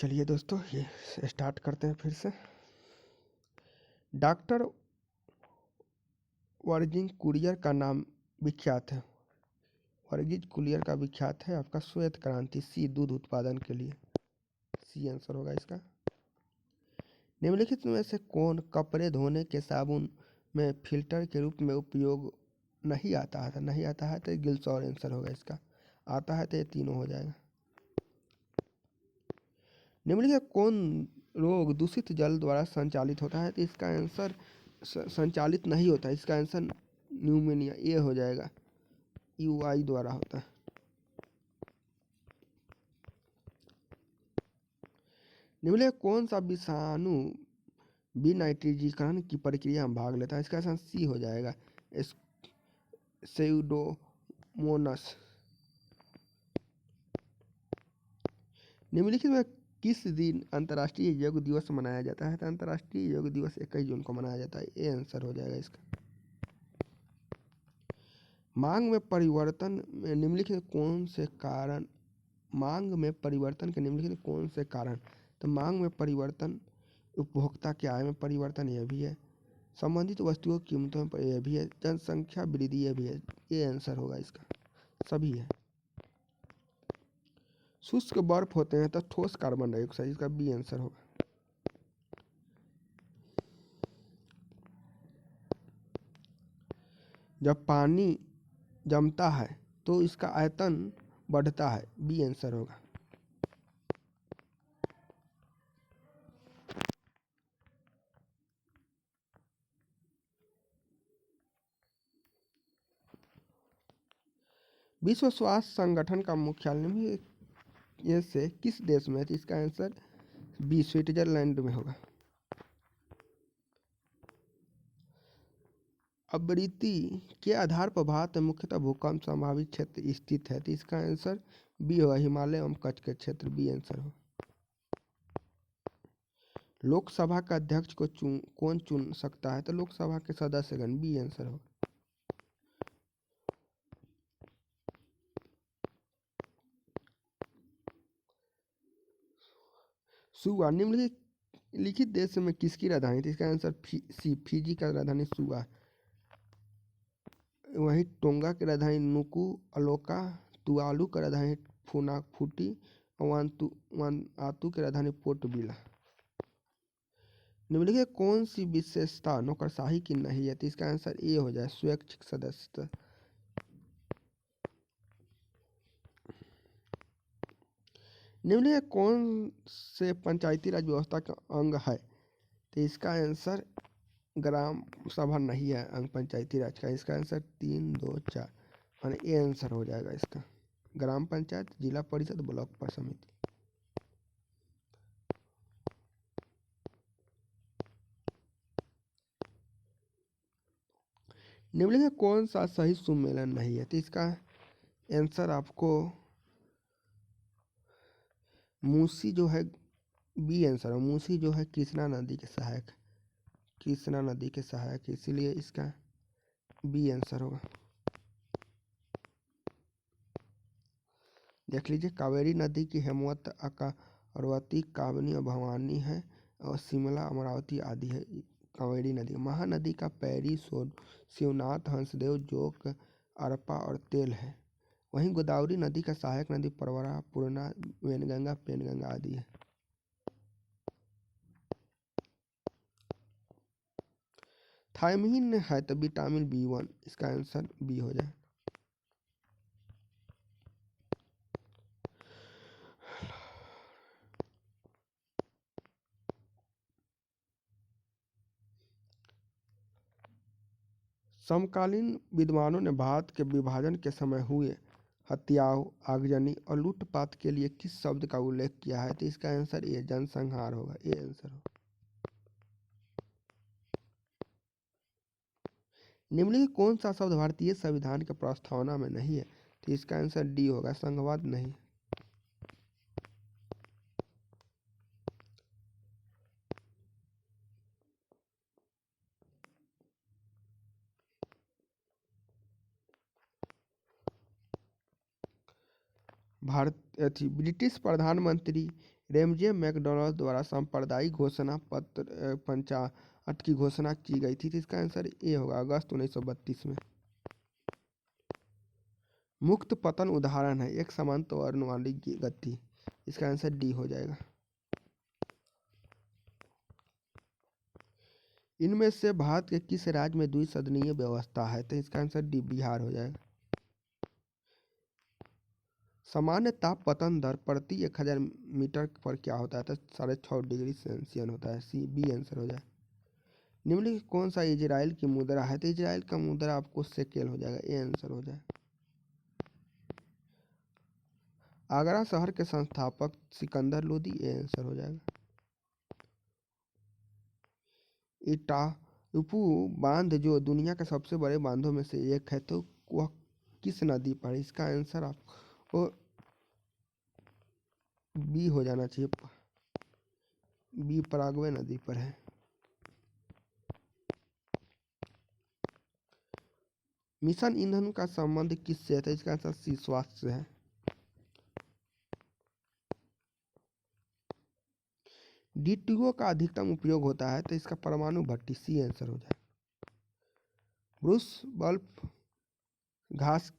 चलिए दोस्तों, ये स्टार्ट करते हैं फिर से। डॉक्टर वर्जिन कुरियर का नाम विख्यात है। वर्जिन कुरियर का विख्यात है आपका श्वेत क्रांति, सी दूध उत्पादन के लिए, सी आंसर होगा इसका। निम्नलिखित में से कौन कपड़े धोने के साबुन में फिल्टर के रूप में उपयोग नहीं आता है? नहीं आता है तो गिलसॉर आंसर होगा इसका। आता है तो ये तीनों हो जाएगा। निम्नलिखित कौन रोग दूषित जल द्वारा संचालित होता है? तो इसका आंसर संचालित नहीं होता, इसका आंसर न्यूमोनिया, ये हो जाएगा, यूआई द्वारा होता है। निम्नलिखित कौन सा विषाणु विनाइट्रीजीकरण की प्रक्रिया में भाग लेता है? इसका आंसर सी हो जाएगा, स्यूडोमोनास। निम्नलिखित में किस दिन अंतर्राष्ट्रीय योग दिवस मनाया जाता है? तो अंतर्राष्ट्रीय योग दिवस 21 जून को मनाया जाता है, ये आंसर हो जाएगा इसका। मांग में परिवर्तन में निम्नलिखित कौन से कारण, मांग में परिवर्तन के निम्नलिखित कौन से कारण? तो मांग में परिवर्तन, उपभोक्ता की आय में परिवर्तन, यह भी है। संबंधित वस्तुओं की कीमतों पर, यह भी है। जनसंख्या वृद्धि, यह भी है, ये आंसर होगा इसका, सभी है। शुष्क बर्फ होते हैं तो ठोस कार्बन डाइऑक्साइड, इसका बी आंसर होगा। जब पानी जमता है तो इसका आयतन बढ़ता है, बी आंसर होगा। विश्व स्वास्थ्य संगठन का मुख्यालय में ये से किस देश में है? तो इसका आंसर बी स्विट्जरलैंड में होगा। आवृत्ति के आधार पर भारत में मुख्यतः भूकंप संभावित क्षेत्र स्थित है, तो इसका आंसर बी होगा, हिमालय एवं कच्छ के क्षेत्र, बी आंसर हो। लोकसभा का अध्यक्ष को कौन चुन सकता है? तो लोकसभा के सदस्यगण, बी आंसर हो। सुआ निम्नलिखित देश में किसकी राजधानी थी? इसका आंसर सी फिजी का राजधानी सुआ। वहीं टोंगा की राजधानी नुकू अलोका, तुआलू की राजधानी फुनाफुटी, वानुआतू की राजधानी पोर्ट विला। निम्नलिखित कौन सी विशेषता नौकरशाही की नहीं है? तो इसका आंसर ए हो जाए, स्वैच्छिक सदस्यता। निम्नलिखित कौन से पंचायती राज व्यवस्था का अंग है? तो इसका आंसर ग्राम सभा नहीं है अंग पंचायती राज का, इसका आंसर 3, 2, 4 माने ए आंसर हो जाएगा इसका। ग्राम पंचायत, जिला परिषद, ब्लॉक समिति। निम्नलिखित कौन सा सही सुमेलन नहीं है? तो इसका आंसर आपको मूसी जो है, बी आंसर है। मूसी जो है कृष्णा नदी के सहायक, कृष्णा नदी के सहायक, इसीलिए इसका बी आंसर होगा। देख लीजिए, कावेरी नदी की हेमवत, अरवती, कामनी और भवानी है, और शिमला, अमरावती आदि है कावेरी नदी। महानदी का पैरी, शिवनाथ, हंसदेव, जोक, अरपा और तेल है। वहीं गोदावरी नदी का सहायक नदी प्रवरा, पूर्णा, वेनगंगा, पेनगंगा आदि है। थायमीन है तो विटामिन B1, इसका आंसर बी हो जाए। समकालीन विद्वानों ने भारत के विभाजन के समय हुए हत्याओं, आगजनी और लूटपाट के लिए किस शब्द का उल्लेख किया है? तो इसका आंसर ये जनसंहार होगा, ये आंसर होगा। निम्नलिखित कौन सा शब्द भारतीय संविधान के प्रस्तावना में नहीं है? तो इसका आंसर डी होगा, संघवाद नहीं। ब्रिटिश प्रधानमंत्री रेमजे मैकडॉनल्ड द्वारा सांप्रदायिक घोषणा पत्र पंचायत की घोषणा की गई थी? तो इसका आंसर ए होगा, अगस्त 1932 में। मुक्त पतन उदाहरण है एक समांतर वर्ण वाली गति। इसका आंसर डी हो जाएगा। इनमें से भारत के किस राज्य में द्विसदनीय व्यवस्था है? तो इसका आंसर डी बिहार हो जाएगा। सामान्य ताप पतन दर प्रति 1000 मीटर पर क्या होता है? तो 6.5 डिग्री सेल्सियस होता है। सी बी आंसर हो जाए। निम्नलिखित कौन सा इजराइल की मुद्रा है? तो इजराइल का मुद्रा आपको शेकेल हो जाएगा। ए आंसर हो जाए। आगरा शहर के संस्थापक सिकंदर लोदी। ए आंसर हो जाएगा। इटापुपू बांध जो दुनिया के सबसे बड़े बांधों में से एक है, तो वह किस नदी पर है? इसका आंसर आपको बी हो जाना चाहिए। बी पराग्वे नदी पर है। मिशन ईंधन का संबंध किससे है? तो इसका आंसर सी स्वास्थ्य से है। डीटीओ का अधिकतम उपयोग होता है, तो इसका परमाणु भट्टी। सी आंसर हो जाए। ब्रूस बल्ब घास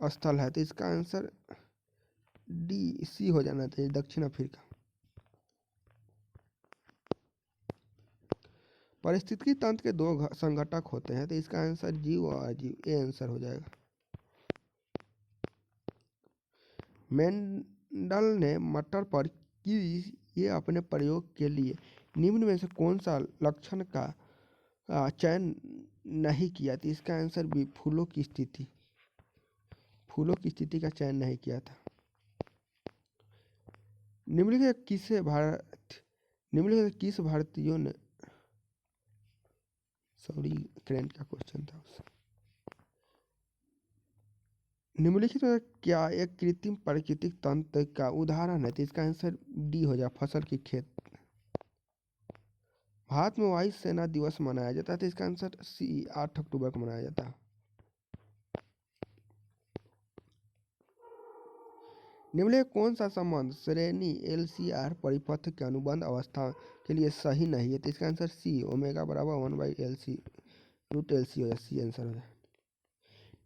स्थल है, तो इसका आंसर डी सी हो जाना चाहिए, दक्षिण अफ्रीका। पारिस्थितिकी तंत्र के दो संघटक होते हैं, तो इसका आंसर जीव और अजीव। ए आंसर हो जाएगा। मेंडल ने मटर पर किए अपने प्रयोग के लिए निम्न में से कौन सा लक्षण का चयन नहीं किया? तो इसका आंसर भी फूलों की स्थिति का चयन नहीं किया था। निम्नलिखित किस भारतीयों ने करंट का क्वेश्चन था उससे। निम्नलिखित में क्या एक कृत्रिम प्राकृतिक तंत्र का उदाहरण है? तो इसका आंसर डी हो जाए, फसल की खेत। भारत में वायु सेना दिवस मनाया जाता है, तो इसका आंसर सी 8 अक्टूबर को मनाया जाता है। निम्नलिखित कौन सा संबंध श्रेणी LCR परिपथ के अनुबंध अवस्था के लिए सही नहीं है? तो इसका आंसर सी ओमेगा बराबर 1/LC √LC हो जाए। सी आंसर हो जाए।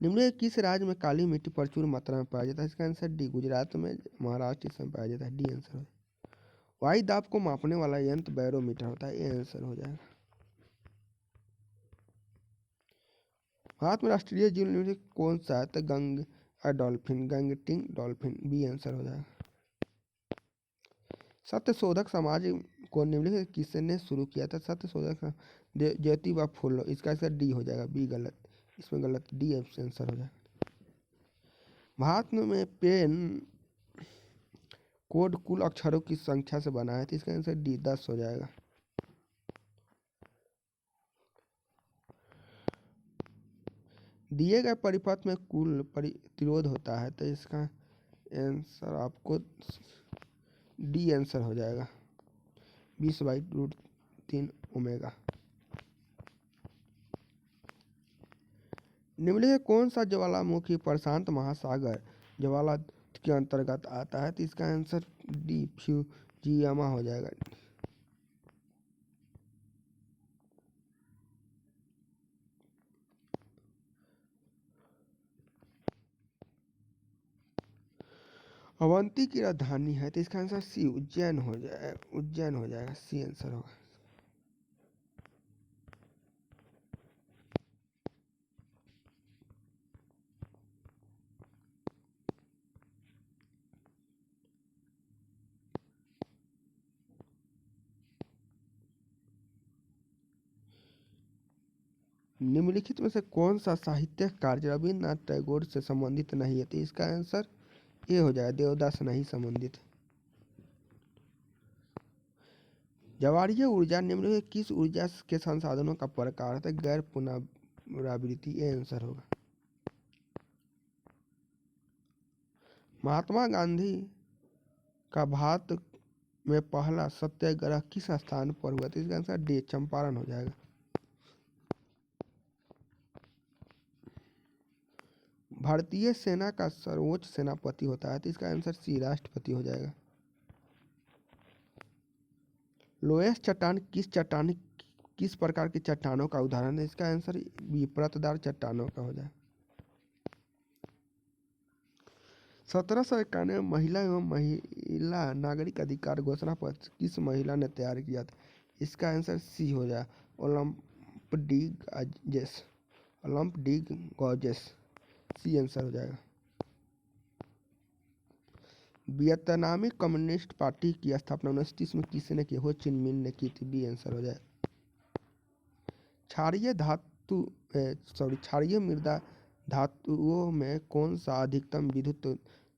निम्नलिखित किस राज्य में काली मिट्टी प्रचुर मात्रा में पाया जाता है? इसका आंसर डी गुजरात में, महाराष्ट्र इसमें पाया जाता है। डी आंसर हो जाए। वायु दाब को मापने वाला यंत्र बैरोमीटर होता है। ए आंसर हो जाएगा। भारत में राष्ट्रीय जीव निम्नलिखित कौन सा है? तो डॉल्फिन, गंगटिंग डॉल्फिन। बी आंसर हो जाएगा। सत्यशोधक समाज को निम्नलिखित किसने शुरू किया था? सत्यशोधक ज्योतिबा फुले। इसका आंसर डी हो जाएगा। बी गलत, इसमें गलत। डी आंसर हो जाएगा। भारत में पेन कोड कुल अक्षरों की संख्या से बना है, तो इसका आंसर डी 10 हो जाएगा। दिए गए परिपथ में कुल प्रतिरोध होता है, तो इसका आंसर आपको डी आंसर हो जाएगा, 20/√3 ओमेगा। निम्नलिखित कौन सा ज्वालामुखी प्रशांत महासागर ज्वाला के अंतर्गत आता है? तो इसका आंसर डी फ्यूजियामा हो जाएगा। अवंती की राजधानी है, तो इसका आंसर सी उज्जैन हो जाएगा। सी आंसर होगा। निम्नलिखित में से कौन सा साहित्यिक कार्य रविन्द्रनाथ टैगोर से संबंधित नहीं है? तो इसका आंसर ए हो जाए, देवदास नहीं संबंधित। ज्वारीय ऊर्जा निम्नलिखित किस ऊर्जा के संसाधनों का प्रकार है? गैर पुनरावृत्ति। ए आंसर होगा। महात्मा गांधी का भारत में पहला सत्याग्रह किस स्थान पर हुआ? तो इसका आंसर डी चंपारण हो जाएगा। भारतीय सेना का सर्वोच्च सेनापति होता है, तो इसका आंसर सी राष्ट्रपति हो जाएगा। लोएस्ट चट्टान किस प्रकार की चट्टानों का उदाहरण है, इसका आंसर बी परतदार चट्टानों का हो जाए। 1791 महिला एवं महिला नागरिक अधिकार घोषणा पत्र किस महिला ने तैयार किया था, इसका आंसर सी हो जाए Olympe de Gouges, C answer हो जाएगा। वियतनामी कम्युनिस्ट पार्टी की स्थापना 1930 में किसने की, हो चिन मिन ने की थी, बी आंसर हो जाए। क्षारीय मृदा धातुओं में कौन सा अधिकतम विद्युत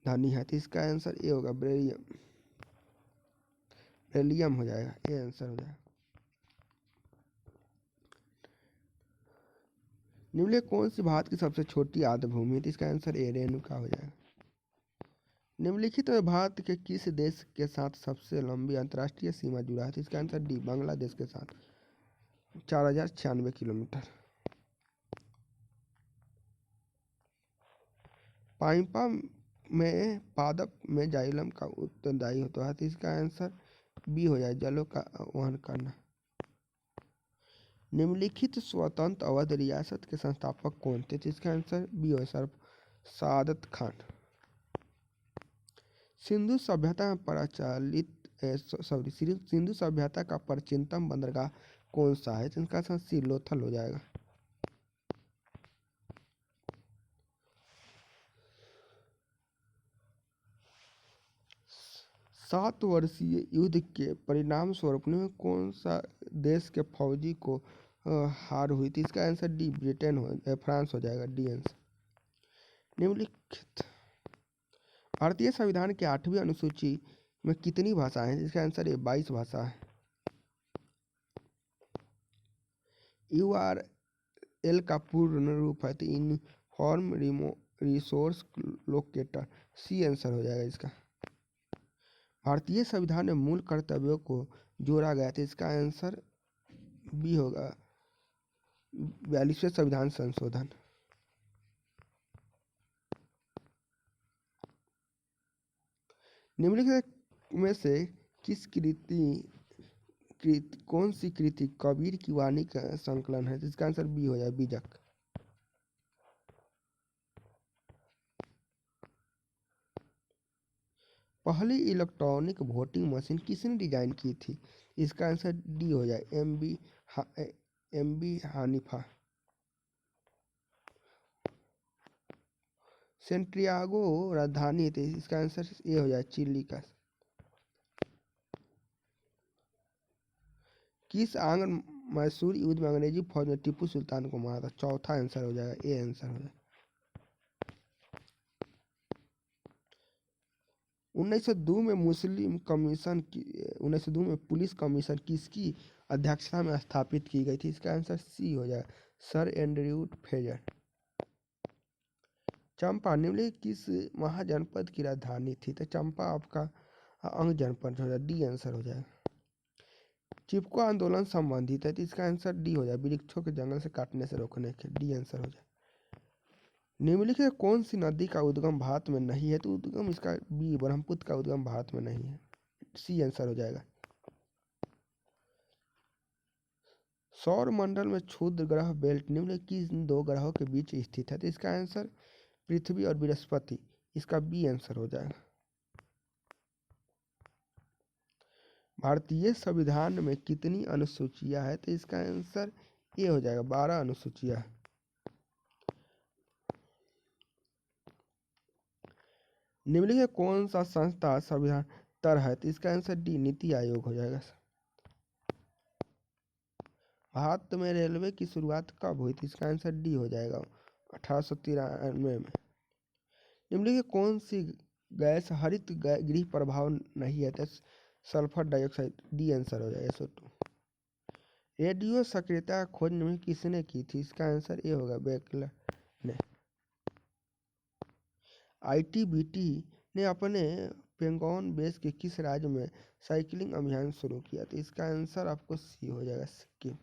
धनी है, तो इसका आंसर ए होगा बेरिलियम हो जाएगा, ए आंसर हो जाएगा। निम्नलिखित कौन सी भारत की सबसे छोटी आर्द्रभूमि है, तो इसका आंसर ए रेणुका हो जाएगा। निम्नलिखित में भारत के किस देश के साथ सबसे लंबी अंतर्राष्ट्रीय सीमा जुड़ा है, तो इसका आंसर डी बांग्लादेश के साथ 4096 किलोमीटर। पाइपा में पादप में जाइलम का उत्तरदायी होता है, तो इसका आंसर बी हो जाए जलों का वहन करना। निम्नलिखित स्वतंत्र अवध रियासत के संस्थापक कौन थे, तो इसका आंसर बी हो सर सादत खान। सिंधु सभ्यता में सिंधु सभ्यता का प्राचीनतम बंदरगाह कौन सा है, तो इसका आंसर सी लोथल हो जाएगा। 7 वर्षीय युद्ध के परिणाम स्वरूप कौन सा देश के फौजी को हार हुई थी, इसका आंसर डी फ्रांस हो जाएगा, डी आंसर। निम्नलिखित भारतीय संविधान के 8वीं अनुसूची में कितनी भाषाएं हैं, इसका आंसर 22 भाषा है। URL का पूर्ण रूप है तो uniform resource locator, C answer हो जाएगा इसका। भारतीय संविधान में मूल कर्तव्यों को जोड़ा गया था, इसका आंसर बी होगा 42वें संविधान संशोधन। निम्नलिखित में से कौन सी कृति कबीर की वाणी का संकलन है, इसका आंसर बी हो जाए बीजक। पहली इलेक्ट्रॉनिक वोटिंग मशीन किसने डिजाइन की थी, इसका आंसर डी हो जाए एम बी हानिफा। सेंटियागो राजधानी थी, इसका आंसर ए हो जाए चिली का। किस आंग्ल मैसूर युद्ध में अंग्रेजी फौज ने टीपू सुल्तान को मारा था, चौथा आंसर हो जाएगा, ए आंसर हो जाएगा। 1902 में 1902 में पुलिस कमीशन किसकी अध्यक्षता में स्थापित की गई थी, इसका आंसर सी हो जाएगा सर एंड्रयू फ्रेजर। चंपा निम्नलिखित किस महाजनपद की राजधानी थी, तो चंपा आपका अंग जनपद हो जाए, डी आंसर हो जाएगा। चिपको आंदोलन संबंधित है तो इसका आंसर डी हो जाए वृक्षों के जंगल से काटने से रोकने के, डी आंसर हो जाए। निम्नलिखित कौन सी नदी का उद्गम भारत में नहीं है, तो उद्गम इसका बी ब्रह्मपुत्र का उद्गम भारत में नहीं है, सी आंसर हो जाएगा। सौर मंडल में क्षुद्र ग्रह बेल्ट निम्नलिखित किन 2 ग्रहों के बीच स्थित है, तो इसका आंसर पृथ्वी और बृहस्पति, इसका बी आंसर हो जाएगा। भारतीय संविधान में कितनी अनुसूचियां हैं, तो इसका आंसर ए हो जाएगा 12 अनुसूचियां। निम्नलिखित कौन सा संस्था संविधान तर है, तो इसका आंसर डी नीति आयोग हो जाएगा। भारत में रेलवे की शुरुआत कब हुई थी, इसका आंसर डी हो जाएगा 1893 में। निम्नलिखित कौन सी गैस हरित गृह प्रभाव नहीं है, तो सल्फर डाइऑक्साइड, डी आंसर हो जाएगा SO2। रेडियो सक्रियता खोज में किसने की थी, इसका आंसर ए होगा बेकलर ने। ITBT ने अपने पेंगोंग बेस के किस राज्य में साइकिलिंग अभियान शुरू किया, तो इसका आंसर आपको सी हो जाएगा सिक्किम।